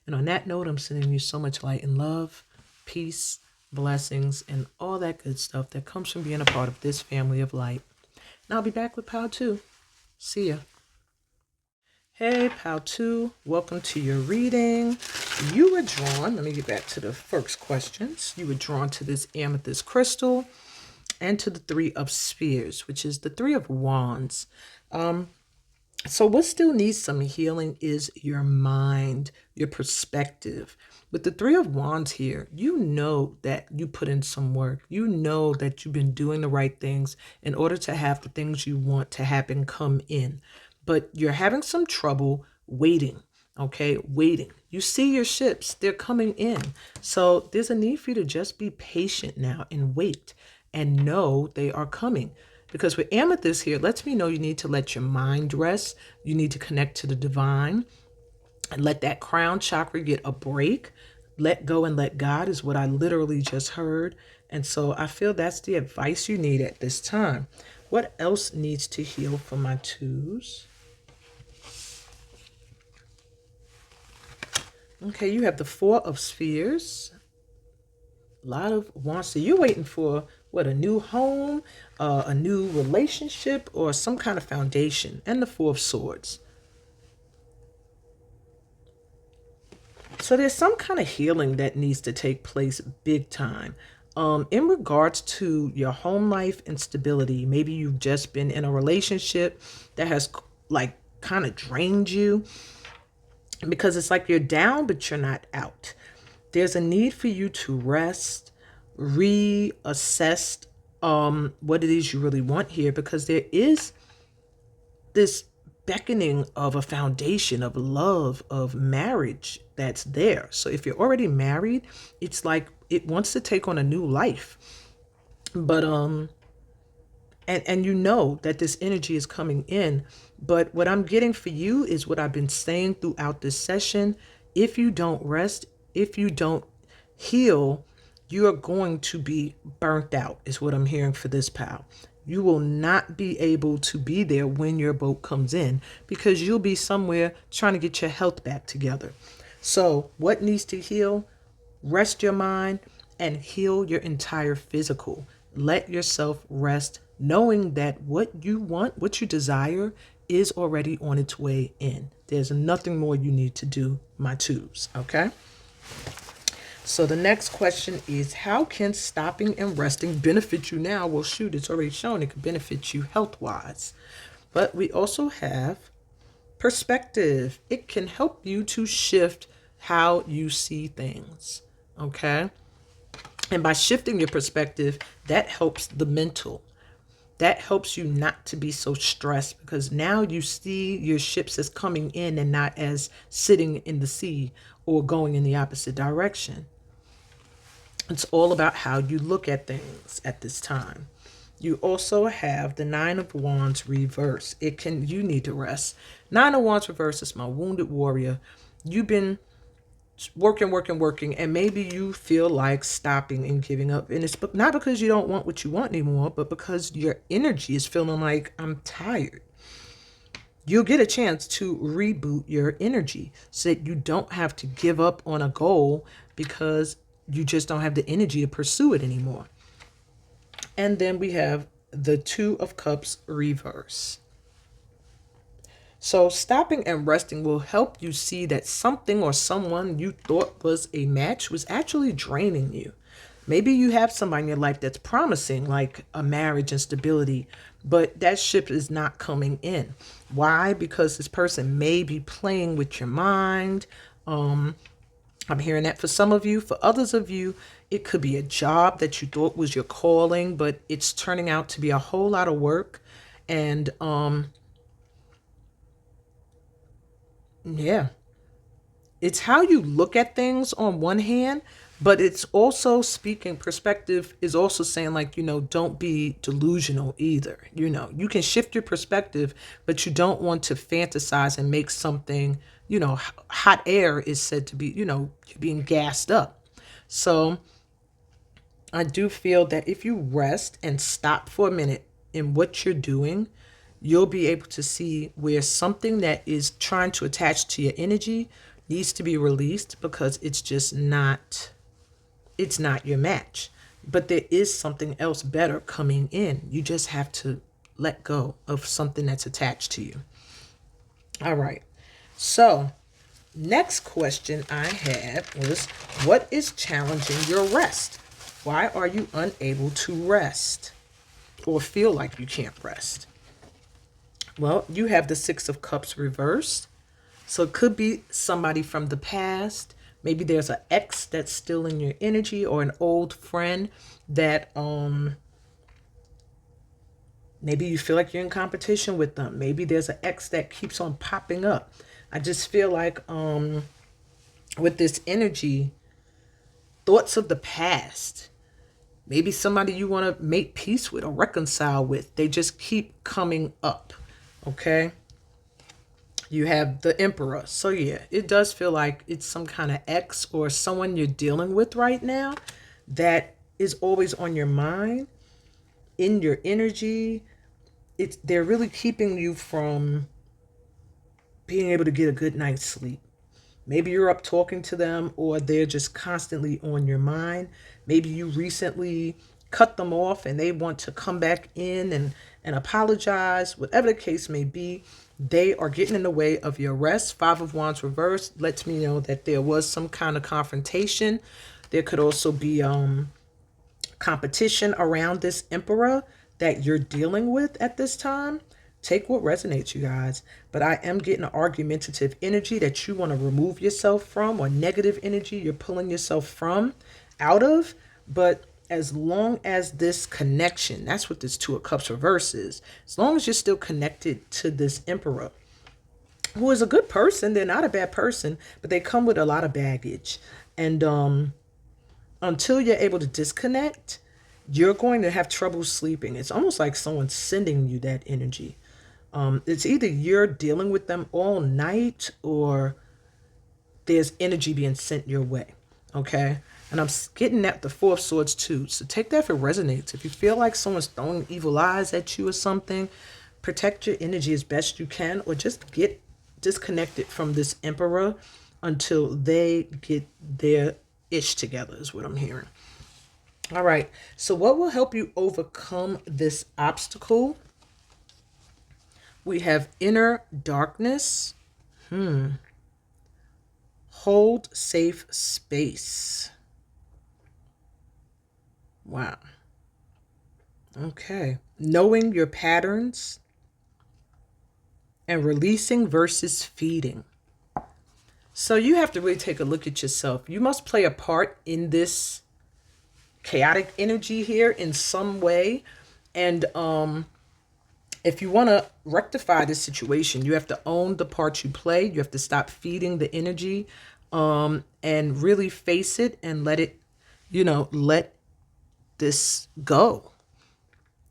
And on that note, I'm sending you so much light and love, peace, blessings, and all that good stuff that comes from being a part of this family of light. And I'll be back with Pal 2. See ya. Hey, Pal 2, welcome to your reading. You were drawn, let me get back to the first questions. You were drawn to this amethyst crystal and to the Three of Spheres, which is the Three of Wands. So what still needs some healing is your mind, your perspective. With the Three of Wands here, you know that you put in some work. You know that you've been doing the right things in order to have the things you want to happen come in. But you're having some trouble waiting, okay? Waiting. You see your ships, they're coming in. So there's a need for you to just be patient now and wait and know they are coming. Because with amethyst here, lets me know you need to let your mind rest. You need to connect to the divine and let that crown chakra get a break. Let go and let God is what I literally just heard. And so I feel that's the advice you need at this time. What else needs to heal for my twos? Okay, you have the Four of Spheres. A lot of wants. So you're waiting for what, a new home, a new relationship, or some kind of foundation. And the Four of Swords. So there's some kind of healing that needs to take place big time. In regards to your home life and stability, maybe you've just been in a relationship that has like kind of drained you, because it's like you're down, but you're not out. There's a need for you to rest, reassess what it is you really want here, because there is this beckoning of a foundation of love, of marriage that's there. So if you're already married, it's like it wants to take on a new life. But and you know that this energy is coming in. But what I'm getting for you is what I've been saying throughout this session. If you don't rest, if you don't heal, you are going to be burnt out, is what I'm hearing for this pal. You will not be able to be there when your boat comes in, because you'll be somewhere trying to get your health back together. So what needs to heal? Rest your mind and heal your entire physical. Let yourself rest, knowing that what you want, what you desire, is already on its way in. There's nothing more you need to do, my twos, okay? So the next question is, how can stopping and resting benefit you now? Well, shoot, it's already shown it can benefit you health-wise. But we also have perspective. It can help you to shift how you see things, okay? And by shifting your perspective, that helps the mental. that helps you not to be so stressed, because now you see your ships as coming in and not as sitting in the sea or going in the opposite direction. It's all about how you look at things at this time. You also have the Nine of Wands reverse. You need to rest. Nine of Wands reverse is my wounded warrior. You've been working, and maybe you feel like stopping and giving up. And it's not because you don't want what you want anymore, but because your energy is feeling like, I'm tired. You'll get a chance to reboot your energy so that you don't have to give up on a goal because you just don't have the energy to pursue it anymore. And then we have the Two of Cups reverse. So stopping and resting will help you see that something or someone you thought was a match was actually draining you. Maybe you have somebody in your life that's promising, like a marriage and stability, but that ship is not coming in. Why? Because this person may be playing with your mind. I'm hearing that for some of you. For others of you, it could be a job that you thought was your calling, but it's turning out to be a whole lot of work. And yeah, it's how you look at things on one hand, but it's also speaking perspective is also saying, like, don't be delusional either. You can shift your perspective, but you don't want to fantasize and make something, hot air is said to be, being gassed up. So I do feel that if you rest and stop for a minute in what you're doing, you'll be able to see where something that is trying to attach to your energy needs to be released, because it's not your match. But there is something else better coming in. You just have to let go of something that's attached to you. All right. So next question I had was, what is challenging your rest? Why are you unable to rest or feel like you can't rest? Well, you have the Six of Cups reversed. So it could be somebody from the past. Maybe there's an ex that's still in your energy, or an old friend that maybe you feel like you're in competition with them. Maybe there's an ex that keeps on popping up. I just feel like with this energy, thoughts of the past, maybe somebody you want to make peace with or reconcile with, they just keep coming up. Okay. You have the Emperor. So yeah, it does feel like it's some kind of ex or someone you're dealing with right now that is always on your mind, in your energy. They're really keeping you from being able to get a good night's sleep. Maybe you're up talking to them, or they're just constantly on your mind. Maybe you recently cut them off and they want to come back in and apologize. Whatever the case may be, they are getting in the way of your rest. Five of Wands reversed lets me know that there was some kind of confrontation. There could also be competition around this Emperor that you're dealing with at this time. Take what resonates, you guys. But I am getting an argumentative energy that you want to remove yourself from, or negative energy you're pulling yourself from, out of. But as long as this connection, that's what this Two of Cups reverse is. As long as you're still connected to this Emperor, who is a good person, they're not a bad person, but they come with a lot of baggage. And until you're able to disconnect, you're going to have trouble sleeping. It's almost like someone's sending you that energy. It's either you're dealing with them all night, or there's energy being sent your way. Okay. And I'm getting at the Four of Swords too. So take that if it resonates. If you feel like someone's throwing evil eyes at you or something, protect your energy as best you can, or just get disconnected from this Emperor until they get their ish together, is what I'm hearing. All right. So what will help you overcome this obstacle? We have inner darkness. Hold safe space. Wow. Okay. Knowing your patterns and releasing versus feeding. So you have to really take a look at yourself. You must play a part in this chaotic energy here in some way. And If you want to rectify this situation, you have to own the part you play. You have to stop feeding the energy, and really face it and let it, let this go.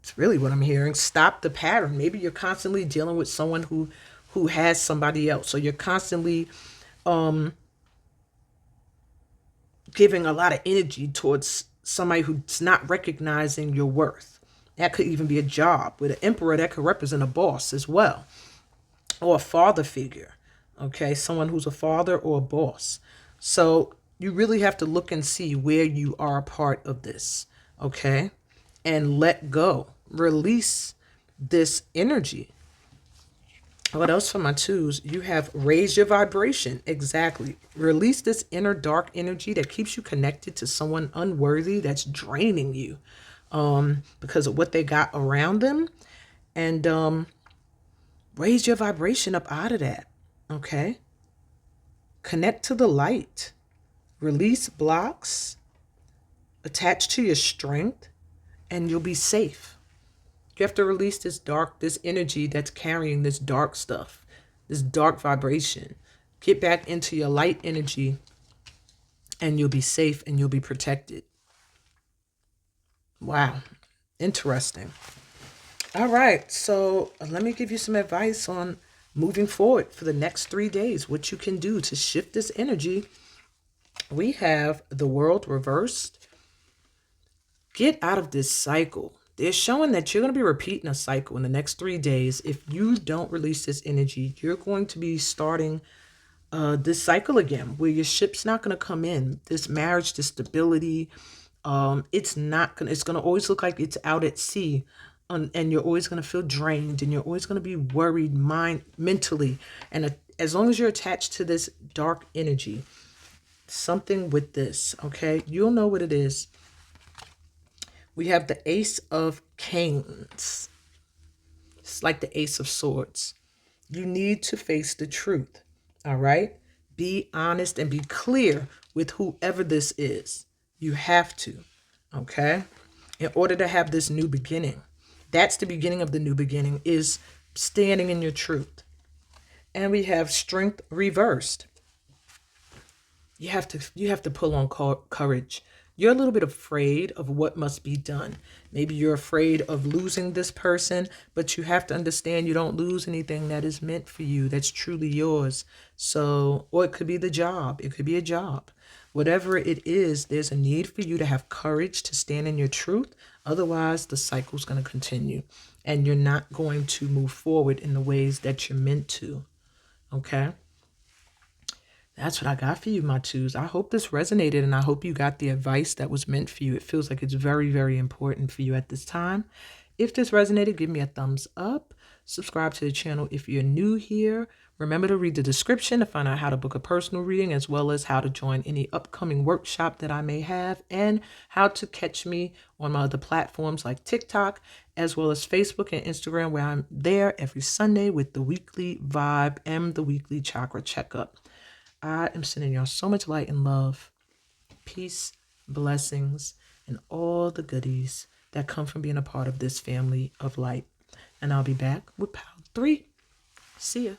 It's really what I'm hearing. Stop the pattern. Maybe you're constantly dealing with someone who has somebody else. So you're constantly giving a lot of energy towards somebody who's not recognizing your worth. That could even be a job. With an emperor, that could represent a boss as well, or a father figure. Okay, someone who's a father or a boss. So you really have to look and see where you are a part of this. Okay, and let go. Release this energy. What else for my twos? You have raised your vibration. Exactly. Release this inner dark energy that keeps you connected to someone unworthy that's draining you because of what they got around them. And raise your vibration up out of that. Okay. Connect to the light. Release blocks. Attach to your strength, and you'll be safe. You have to release this energy that's carrying this dark stuff, this dark vibration. Get back into your light energy, and you'll be safe and you'll be protected. Wow. Interesting. All right. So let me give you some advice on moving forward for the next 3 days, what you can do to shift this energy. We have the world reversed. Get out of this cycle. They're showing that you're going to be repeating a cycle in the next 3 days. If you don't release this energy, you're going to be starting this cycle again, where your ship's not going to come in. This marriage, this stability, it's not going to, it's going to always look like it's out at sea. And you're always going to feel drained, and you're always going to be worried mentally. And as long as you're attached to this dark energy, something with this, okay, you'll know what it is. We have the Ace of Canes. It's like the Ace of Swords. You need to face the truth. All right? Be honest and be clear with whoever this is. You have to. Okay? In order to have this new beginning. That's the beginning of the new beginning, is standing in your truth. And we have Strength reversed. You have to pull on courage. You're a little bit afraid of what must be done. Maybe you're afraid of losing this person, but you have to understand you don't lose anything that is meant for you, that's truly yours. So, or it could be the job. It could be a job. Whatever it is, there's a need for you to have courage to stand in your truth. Otherwise, the cycle's going to continue, and you're not going to move forward in the ways that you're meant to. Okay? That's what I got for you, my twos. I hope this resonated, and I hope you got the advice that was meant for you. It feels like it's very, very important for you at this time. If this resonated, give me a thumbs up. Subscribe to the channel if you're new here. Remember to read the description to find out how to book a personal reading, as well as how to join any upcoming workshop that I may have, and how to catch me on my other platforms like TikTok, as well as Facebook and Instagram, where I'm there every Sunday with the weekly vibe and the weekly chakra checkup. I am sending y'all so much light and love, peace, blessings, and all the goodies that come from being a part of this family of light. And I'll be back with Power 3. See ya.